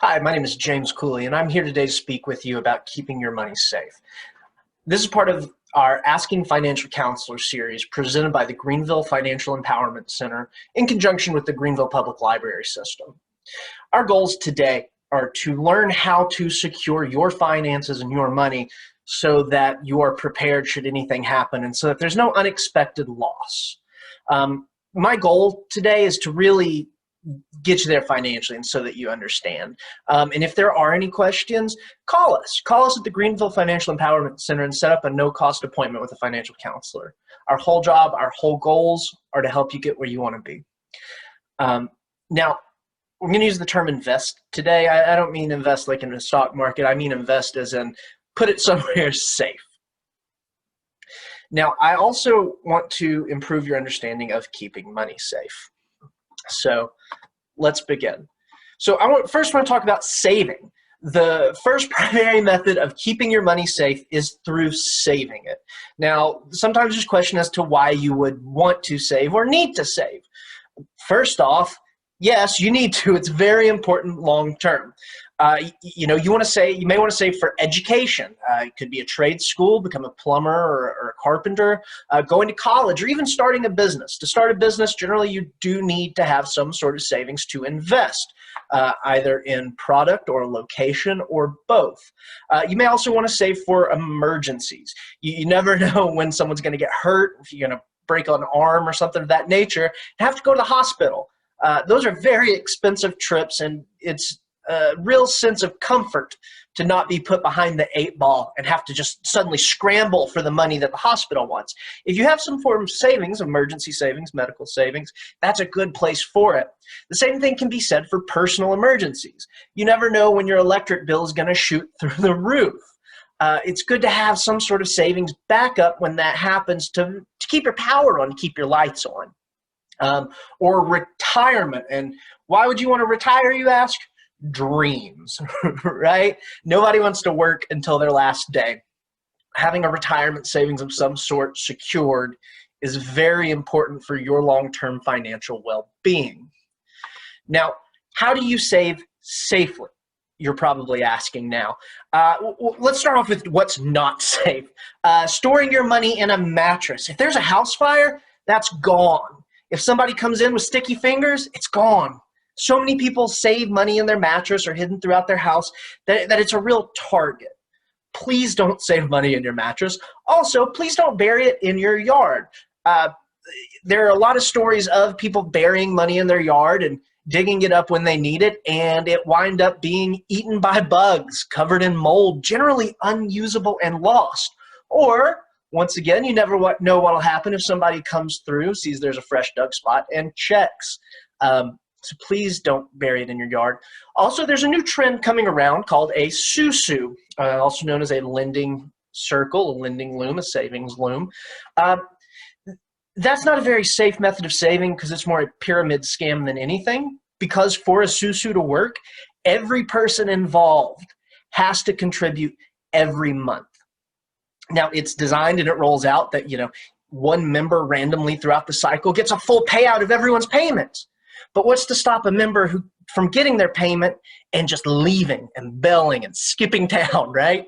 Hi, my name is James Cooley, and I'm here today to speak with you about keeping your money safe. This is part of our Asking Financial Counselor series presented by the Greenville Financial Empowerment Center in conjunction with the Greenville Public Library System. Our goals today are to learn how to secure your finances and your money so that you are prepared should anything happen and so that there's no unexpected loss. My goal today is to really get you there financially and so that you understand. And if there are any questions, call us. Call us at the Greenville Financial Empowerment Center and set up a no-cost appointment with a financial counselor. Our whole job, our whole goals are to help you get where you want to be. Now, we're going to use the term invest today. I don't mean invest like in the stock market. I mean invest as in put it somewhere safe. Now, I also want to improve your understanding of keeping money safe. So let's begin. So first want to talk about saving. The first primary method of keeping your money safe is through saving it. Now, sometimes there's a question as to why you would want to save or need to save. First off, yes, you need to. It's very important long term. You may want to save for education. It could be a trade school, become a plumber or a carpenter, going to college, or even starting a business. To start a business, generally you do need to have some sort of savings to invest, either in product or location or both. You may also want to save for emergencies. You never know when someone's going to get hurt, if you're going to break an arm or something of that nature, and have to go to the hospital. Those are very expensive trips, and it's a real sense of comfort to not be put behind the 8 ball and have to just suddenly scramble for the money that the hospital wants. If you have some form of savings, emergency savings, medical savings, that's a good place for it. The same thing can be said for personal emergencies. You never know when your electric bill is going to shoot through the roof. It's good to have some sort of savings backup when that happens to keep your power on, keep your lights on. Or retirement. And why would you want to retire, you ask? Dreams, right? Nobody wants to work until their last day. Having a retirement savings of some sort secured is very important for your long-term financial well-being. Now, how do you save safely? You're probably asking now. Let's start off with what's not safe. Storing your money in a mattress. If there's a house fire, that's gone. If somebody comes in with sticky fingers, it's gone. So many people save money in their mattress or hidden throughout their house that it's a real target. Please don't save money in your mattress. Also, please don't bury it in your yard. There are a lot of stories of people burying money in their yard and digging it up when they need it, and it wind up being eaten by bugs, covered in mold, generally unusable and lost. Or, once again, you never know what will happen if somebody comes through, sees there's a fresh dug spot, and checks. So please don't bury it in your yard. Also, there's a new trend coming around called a susu, also known as a lending circle, a lending loom, a savings loom. That's not a very safe method of saving because it's more a pyramid scam than anything. Because for a susu to work, every person involved has to contribute every month. Now, it's designed and it rolls out that, one member randomly throughout the cycle gets a full payout of everyone's payments. But what's to stop a member from getting their payment and just leaving and bailing and skipping town, right?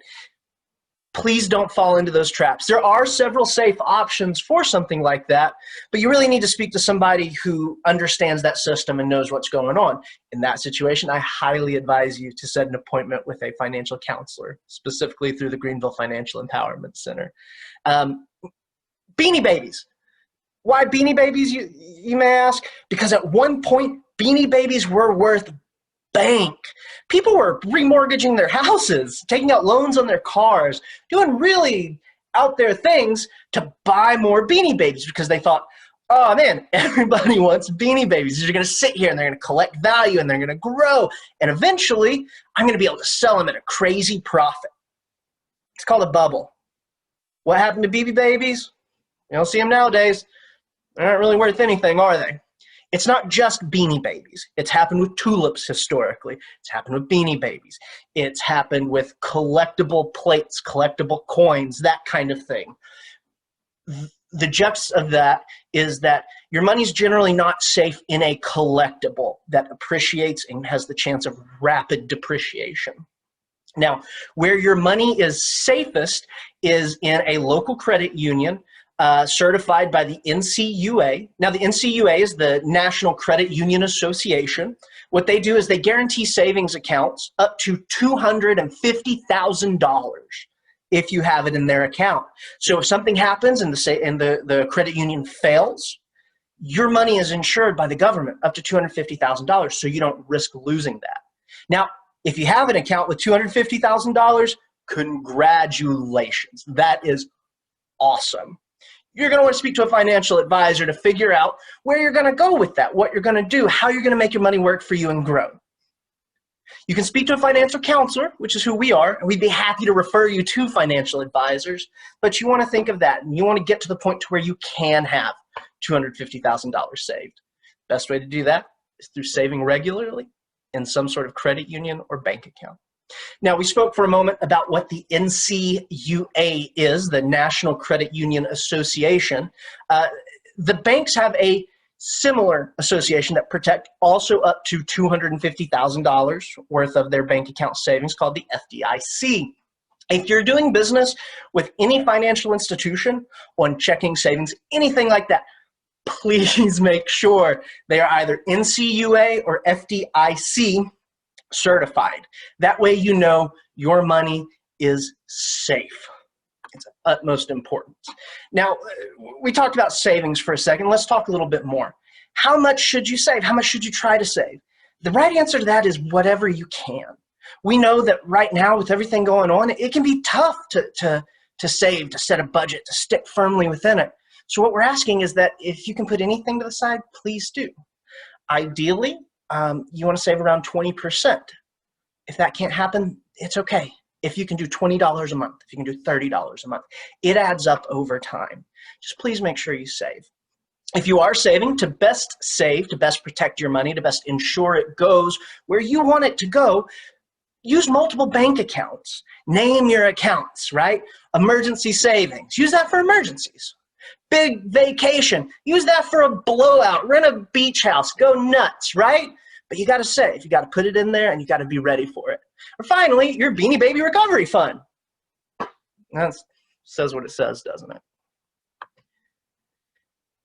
Please don't fall into those traps. There are several safe options for something like that, but you really need to speak to somebody who understands that system and knows what's going on. In that situation, I highly advise you to set an appointment with a financial counselor, specifically through the Greenville Financial Empowerment Center. Beanie Babies. Why Beanie Babies, you may ask? Because at one point, Beanie Babies were worth bank. People were remortgaging their houses, taking out loans on their cars, doing really out there things to buy more Beanie Babies because they thought, oh man, everybody wants Beanie Babies. They're going to sit here and they're going to collect value and they're going to grow. And eventually, I'm going to be able to sell them at a crazy profit. It's called a bubble. What happened to Beanie Babies? You don't see them nowadays. They're not really worth anything, are they? It's not just Beanie Babies. It's happened with tulips historically. It's happened with Beanie Babies. It's happened with collectible plates, collectible coins, that kind of thing. the gist of that is that your money's generally not safe in a collectible that appreciates and has the chance of rapid depreciation. Now, where your money is safest is in a local credit union certified by the NCUA. Now, the NCUA is the National Credit Union Association. What they do is they guarantee savings accounts up to $250,000 if you have it in their account. So if something happens and the credit union fails, your money is insured by the government up to $250,000, so you don't risk losing that. Now, if you have an account with $250,000, congratulations. That is awesome. You're going to want to speak to a financial advisor to figure out where you're going to go with that, what you're going to do, how you're going to make your money work for you and grow. You can speak to a financial counselor, which is who we are, and we'd be happy to refer you to financial advisors, but you want to think of that, and you want to get to the point to where you can have $250,000 saved. Best way to do that is through saving regularly in some sort of credit union or bank account. Now, we spoke for a moment about what the NCUA is, the National Credit Union Association. The banks have a similar association that protect also up to $250,000 worth of their bank account savings called the FDIC. If you're doing business with any financial institution on checking savings, anything like that, please make sure they are either NCUA or FDIC certified. That way you know your money is safe. It's of utmost importance. Now, we talked about savings for a second. Let's talk a little bit more. How much should you save? How much should you try to save? The right answer to that is whatever you can. We know that right now with everything going on, it can be tough to save, to set a budget, to stick firmly within it. So what we're asking is that if you can put anything to the side, please do. Ideally, you want to save around 20%. If that can't happen, it's okay. If you can do $20 a month, if you can do $30 a month, it adds up over time. Just please make sure you save. If you are saving, to best save, to best protect your money, to best ensure it goes where you want it to go, use multiple bank accounts. Name your accounts, right? Emergency savings. Use that for emergencies. Big vacation. Use that for a blowout. Rent a beach house. Go nuts, right? But you got to save. You got to put it in there, and you got to be ready for it. Or finally, your Beanie Baby Recovery Fund. That says what it says, doesn't it?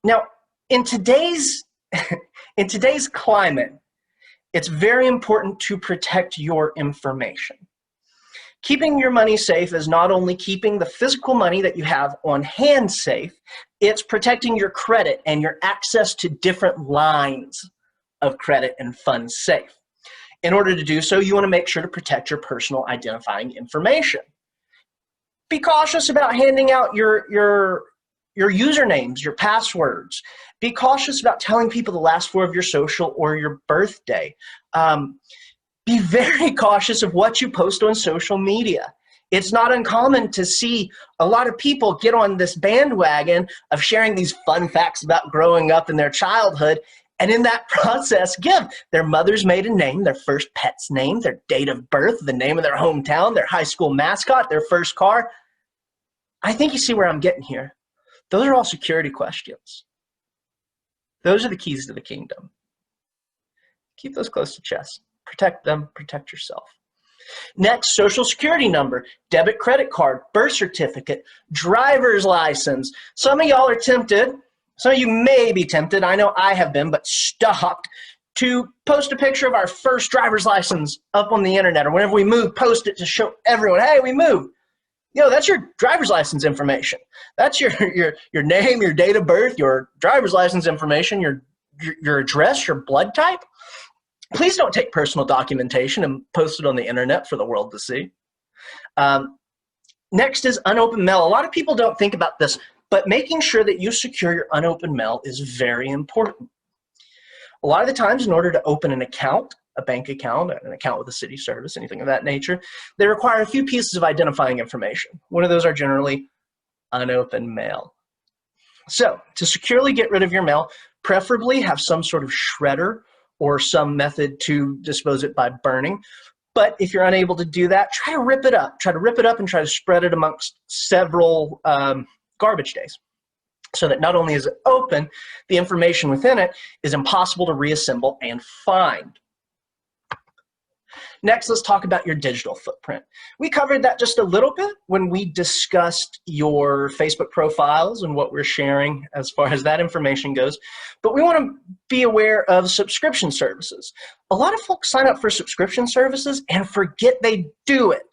Now, in today's climate, it's very important to protect your information. Keeping your money safe is not only keeping the physical money that you have on hand safe, it's protecting your credit and your access to different lines of credit and funds safe. In order to do so, you want to make sure to protect your personal identifying information. Be cautious about handing out your usernames, your passwords. Be cautious about telling people the last four of your social or your birthday. Be very cautious of what you post on social media. It's not uncommon to see a lot of people get on this bandwagon of sharing these fun facts about growing up in their childhood, and in that process give their mother's maiden name, their first pet's name, their date of birth, the name of their hometown, their high school mascot, their first car. I think you see where I'm getting here. Those are all security questions. Those are the keys to the kingdom. Keep those close to chest. Protect them, protect yourself. Next, social security number, debit credit card, birth certificate, driver's license. Some of y'all are tempted, some of you may be tempted, I know I have been, but stopped, to post a picture of our first driver's license up on the internet, or whenever we move, post it to show everyone, hey, we moved. Yo, that's your driver's license information. That's your name, your date of birth, your driver's license information, your address, your blood type. Please don't take personal documentation and post it on the internet for the world to see. Next is unopened mail. A lot of people don't think about this, but making sure that you secure your unopened mail is very important. A lot of the times, in order to open an account, a bank account, an account with a city service, anything of that nature, they require a few pieces of identifying information. One of those are generally unopened mail. So, to securely get rid of your mail, preferably have some sort of shredder or some method to dispose it by burning. But if you're unable to do that, try to rip it up. Try to rip it up and try to spread it amongst several garbage days. so that not only is it open, the information within it is impossible to reassemble and find. Next, let's talk about your digital footprint. We covered that just a little bit when we discussed your Facebook profiles and what we're sharing as far as that information goes, but we want to be aware of subscription services. A lot of folks sign up for subscription services and forget they do it.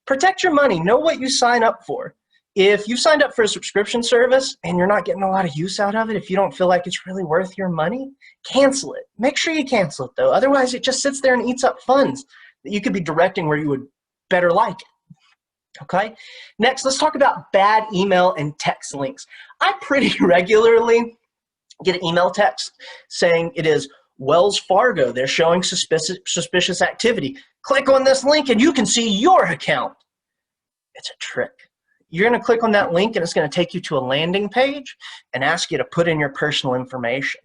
Protect your money. Know what you sign up for. If you signed up for a subscription service and you're not getting a lot of use out of it, if you don't feel like it's really worth your money, cancel it. Make sure you cancel it, though. Otherwise, it just sits there and eats up funds that you could be directing where you would better like it. Okay? Next, let's talk about bad email and text links. I pretty regularly get an email text saying it is Wells Fargo. They're showing suspicious activity. Click on this link and you can see your account. It's a trick. You're going to click on that link and it's going to take you to a landing page and ask you to put in your personal information.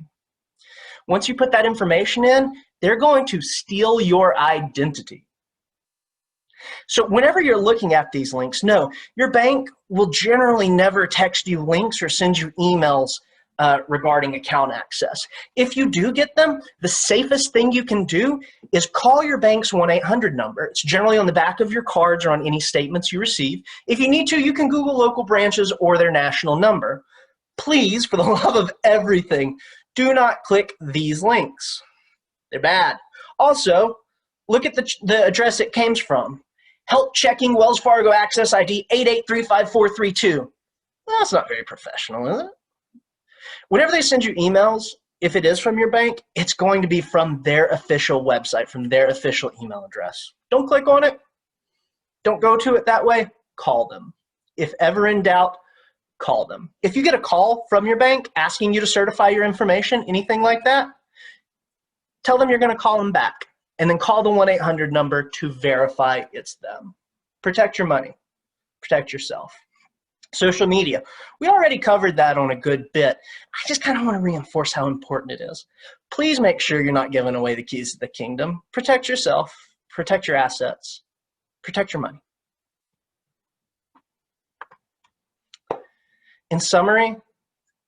Once you put that information in, they're going to steal your identity. So whenever you're looking at these links, no, your bank will generally never text you links or send you emails regarding account access. If you do get them, the safest thing you can do is call your bank's 1-800 number. It's generally on the back of your cards or on any statements you receive. If you need to, you can Google local branches or their national number. Please, for the love of everything, do not click these links. They're bad. Also, look at the address it came from. Help checking Wells Fargo access ID 8835432. That's not very professional, is it? Whenever they send you emails, if it is from your bank, it's going to be from their official website, from their official email address. Don't click on it. Don't go to it that way. Call them. If ever in doubt, call them. If you get a call from your bank asking you to certify your information, anything like that, tell them you're going to call them back and then call the 1-800 number to verify it's them. Protect your money. Protect yourself. Social media. We already covered that on a good bit. I just kind of want to reinforce how important it is. Please make sure you're not giving away the keys to the kingdom. Protect yourself. Protect your assets. Protect your money. In summary,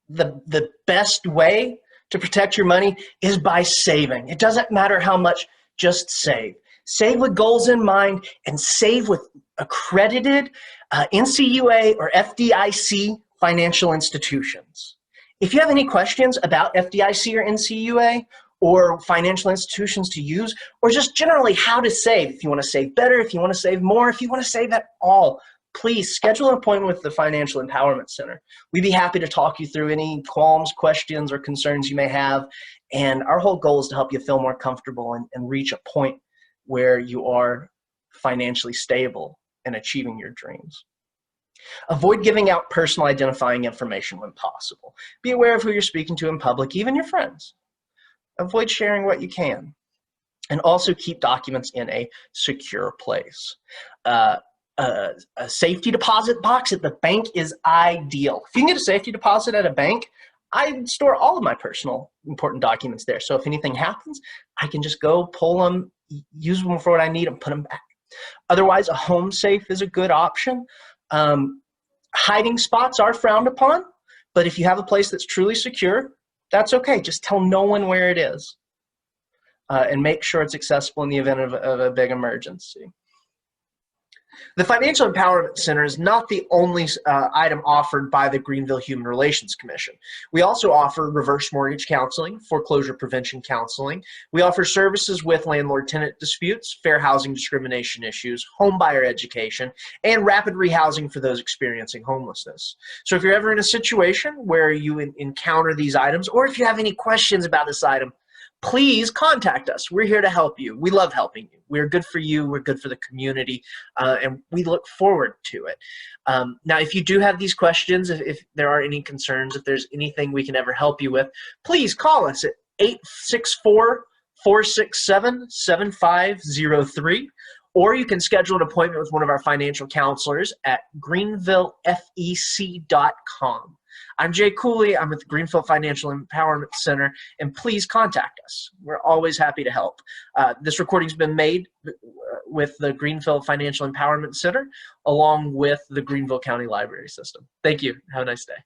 the best way to protect your money is by saving. It doesn't matter how much, just save. Save with goals in mind and save with accredited NCUA or FDIC financial institutions. If you have any questions about FDIC or NCUA or financial institutions to use, or just generally how to save, if you want to save better, if you want to save more, if you want to save at all, please schedule an appointment with the Financial Empowerment Center. We'd be happy to talk you through any qualms, questions, or concerns you may have. And our whole goal is to help you feel more comfortable and reach a point where you are financially stable and achieving your dreams. Avoid giving out personal identifying information when possible. Be aware of who you're speaking to in public, even your friends. Avoid sharing what you can. And also keep documents in a secure place. A safety deposit box at the bank is ideal. If you can get a safety deposit at a bank, I store all of my personal important documents there. So if anything happens, I can just go pull them, use them for what I need, and put them back. Otherwise, a home safe is a good option. Hiding spots are frowned upon, but if you have a place that's truly secure, that's okay. Just tell no one where it is, and make sure it's accessible in the event of a big emergency. The Financial Empowerment Center is not the only item offered by the Greenville Human Relations Commission. We also offer reverse mortgage counseling, foreclosure prevention counseling. We offer services with landlord-tenant disputes, fair housing discrimination issues, home buyer education, and rapid rehousing for those experiencing homelessness. So if you're ever in a situation where you encounter these items, or if you have any questions about this item, please contact us. We're here to help you. We love helping you. We're good for you. We're good for the community, and we look forward to it. Now, if you do have these questions, if there are any concerns, if there's anything we can ever help you with, please call us at 864-467-7503, or you can schedule an appointment with one of our financial counselors at greenvillefec.com. I'm Jay Cooley. I'm with the Greenville Financial Empowerment Center, and please contact us. We're always happy to help. This recording's been made with the Greenville Financial Empowerment Center, along with the Greenville County Library System. Thank you. Have a nice day.